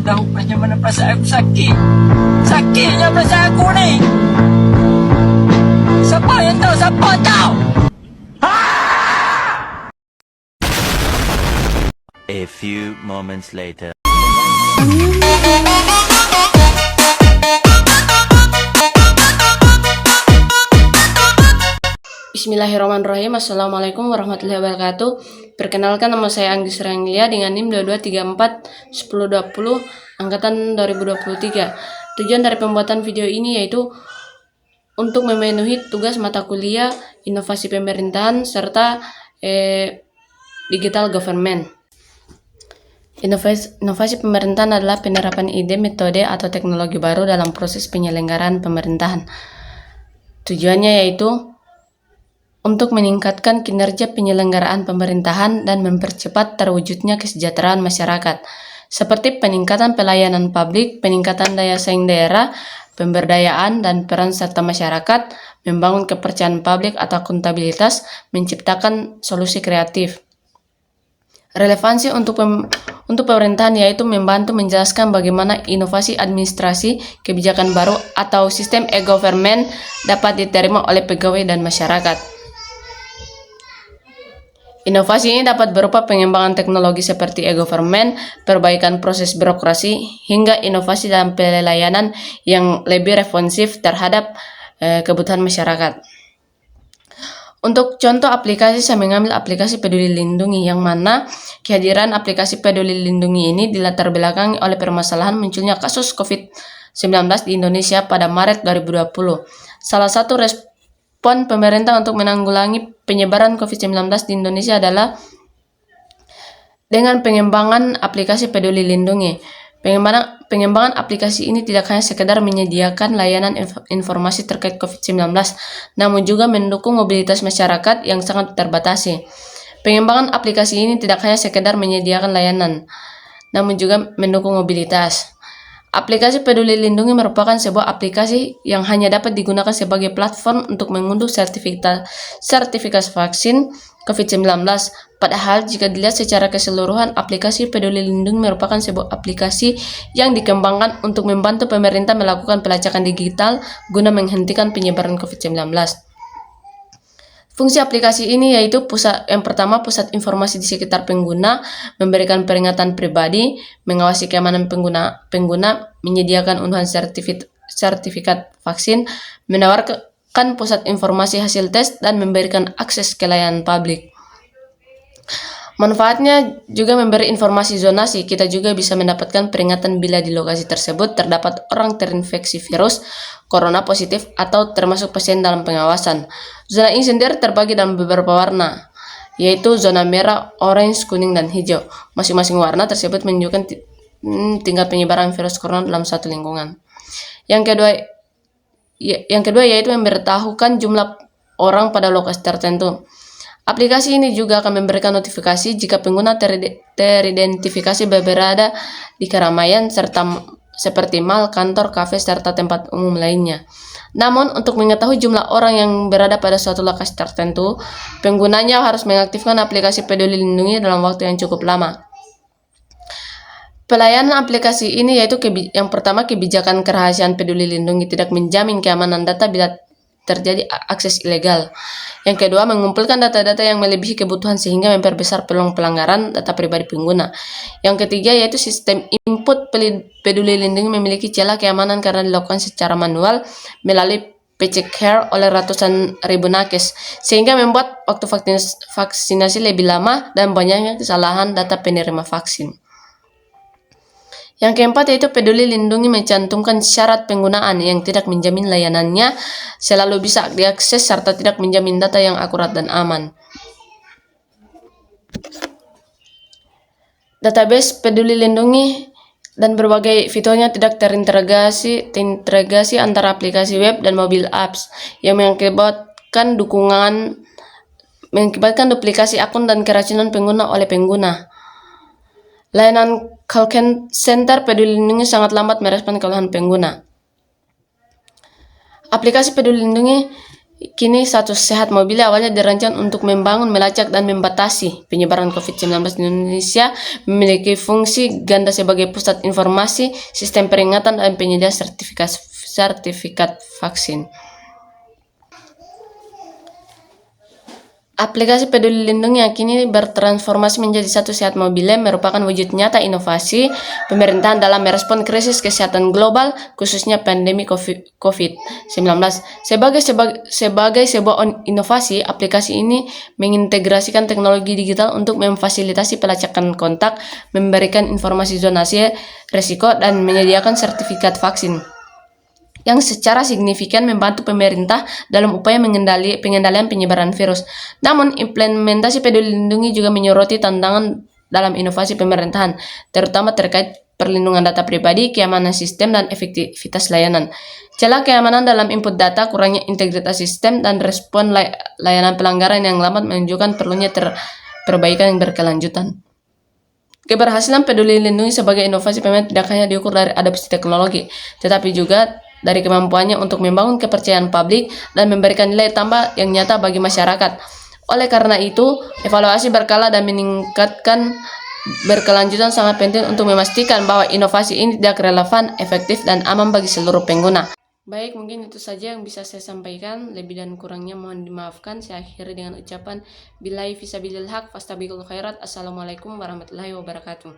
tahu macam mana perasaan aku sakit. Sakitnya perasaan aku ni. Siapa yang tahu? Siapa tahu? A few moments later. Bismillahirrahmanirrahim. Assalamualaikum warahmatullahi wabarakatuh. Perkenalkan, nama saya Anggis Ranglia dengan NIM 22341020 angkatan 2023. Tujuan dari pembuatan video ini yaitu untuk memenuhi tugas mata kuliah inovasi pemerintahan serta digital government. Inovasi pemerintahan adalah penerapan ide, metode, atau teknologi baru dalam proses penyelenggaraan pemerintahan. Tujuannya yaitu untuk meningkatkan kinerja penyelenggaraan pemerintahan dan mempercepat terwujudnya kesejahteraan masyarakat, seperti peningkatan pelayanan publik, peningkatan daya saing daerah, pemberdayaan dan peran serta masyarakat, membangun kepercayaan publik atau akuntabilitas, menciptakan solusi kreatif. Relevansi untuk pemerintahan yaitu membantu menjelaskan bagaimana inovasi administrasi, kebijakan baru, atau sistem e-government dapat diterima oleh pegawai dan masyarakat. Inovasi ini dapat berupa pengembangan teknologi seperti e-government, perbaikan proses birokrasi, hingga inovasi dalam pelayanan yang lebih responsif terhadap kebutuhan masyarakat. Untuk contoh aplikasi, saya mengambil aplikasi Peduli Lindungi, yang mana kehadiran aplikasi Peduli Lindungi ini dilatar belakangi oleh permasalahan munculnya kasus COVID-19 di Indonesia pada Maret 2020. Salah satu respon pemerintah untuk menanggulangi penyebaran COVID-19 di Indonesia adalah dengan pengembangan aplikasi Peduli Lindungi. Pengembangan aplikasi ini tidak hanya sekedar menyediakan layanan informasi terkait COVID-19, namun juga mendukung mobilitas masyarakat yang sangat terbatasi. Pengembangan aplikasi ini tidak hanya sekedar menyediakan layanan, namun juga mendukung mobilitas. Aplikasi Peduli Lindungi merupakan sebuah aplikasi yang hanya dapat digunakan sebagai platform untuk mengunduh sertifikat vaksin COVID-19. Padahal jika dilihat secara keseluruhan, aplikasi Peduli Lindungi merupakan sebuah aplikasi yang dikembangkan untuk membantu pemerintah melakukan pelacakan digital guna menghentikan penyebaran COVID-19. Fungsi aplikasi ini yaitu yang pertama, pusat informasi di sekitar pengguna, memberikan peringatan pribadi, mengawasi keamanan pengguna, menyediakan unduhan sertifikat vaksin, menawarkan pusat informasi hasil tes, dan memberikan akses ke layanan publik. Manfaatnya juga memberi informasi zonasi. Kita juga bisa mendapatkan peringatan bila di lokasi tersebut terdapat orang terinfeksi virus corona positif atau termasuk pasien dalam pengawasan. Zona ini sendiri terbagi dalam beberapa warna, yaitu zona merah, orange, kuning, dan hijau. Masing-masing warna tersebut menunjukkan tingkat penyebaran virus corona dalam satu lingkungan. Yang kedua yaitu memberitahukan jumlah orang pada lokasi tertentu. Aplikasi ini juga akan memberikan notifikasi jika pengguna teridentifikasi berada di keramaian seperti mal, kantor, kafe, serta tempat umum lainnya. Namun, untuk mengetahui jumlah orang yang berada pada suatu lokasi tertentu, penggunanya harus mengaktifkan aplikasi Peduli Lindungi dalam waktu yang cukup lama. Pelayanan aplikasi ini yaitu yang pertama, kebijakan kerahasiaan Peduli Lindungi tidak menjamin keamanan data bila terjadi akses ilegal. Yang kedua, mengumpulkan data-data yang melebihi kebutuhan sehingga memperbesar peluang pelanggaran data pribadi pengguna. Yang ketiga yaitu sistem input Peduli Lindungi memiliki celah keamanan karena dilakukan secara manual melalui PC Care oleh ratusan ribu nakes, sehingga membuat waktu vaksinasi lebih lama dan banyaknya kesalahan data penerima vaksin. Yang keempat yaitu Peduli Lindungi mencantumkan syarat penggunaan yang tidak menjamin layanannya selalu bisa diakses serta tidak menjamin data yang akurat dan aman. Database Peduli Lindungi dan berbagai fiturnya tidak terintegrasi antara aplikasi web dan mobile apps yang mengakibatkan duplikasi akun dan keracunan pengguna oleh pengguna. Layanan call center Peduli Lindungi sangat lambat merespon keluhan pengguna. Aplikasi Peduli Lindungi Kini status sehat mobile awalnya dirancang untuk membangun, melacak, dan membatasi penyebaran COVID-19 di Indonesia, memiliki fungsi ganda sebagai pusat informasi, sistem peringatan, dan penyedia sertifikat vaksin. Aplikasi Peduli Lindungi yang kini bertransformasi menjadi Satu Sehat Mobile merupakan wujud nyata inovasi pemerintahan dalam merespon krisis kesehatan global, khususnya pandemi COVID-19. Sebagai sebuah inovasi, aplikasi ini mengintegrasikan teknologi digital untuk memfasilitasi pelacakan kontak, memberikan informasi zonasi risiko, dan menyediakan sertifikat vaksin, yang secara signifikan membantu pemerintah dalam upaya pengendalian penyebaran virus. Namun, implementasi Peduli Lindungi juga menyoroti tantangan dalam inovasi pemerintahan, terutama terkait perlindungan data pribadi, keamanan sistem, dan efektivitas layanan. Celah keamanan dalam input data, kurangnya integritas sistem, dan respon layanan pelanggaran yang lambat menunjukkan perlunya perbaikan yang berkelanjutan. Keberhasilan Peduli Lindungi sebagai inovasi pemerintah tidak hanya diukur dari adopsi teknologi, tetapi juga dari kemampuannya untuk membangun kepercayaan publik dan memberikan nilai tambah yang nyata bagi masyarakat. Oleh karena itu, evaluasi berkala dan meningkatkan berkelanjutan sangat penting untuk memastikan bahwa inovasi ini tidak relevan, efektif, dan aman bagi seluruh pengguna. Baik, mungkin itu saja yang bisa saya sampaikan. Lebih dan kurangnya mohon dimaafkan. Saya akhiri dengan ucapan billahi fisabilil haq fastabiqul khairat. Assalamualaikum warahmatullahi wabarakatuh.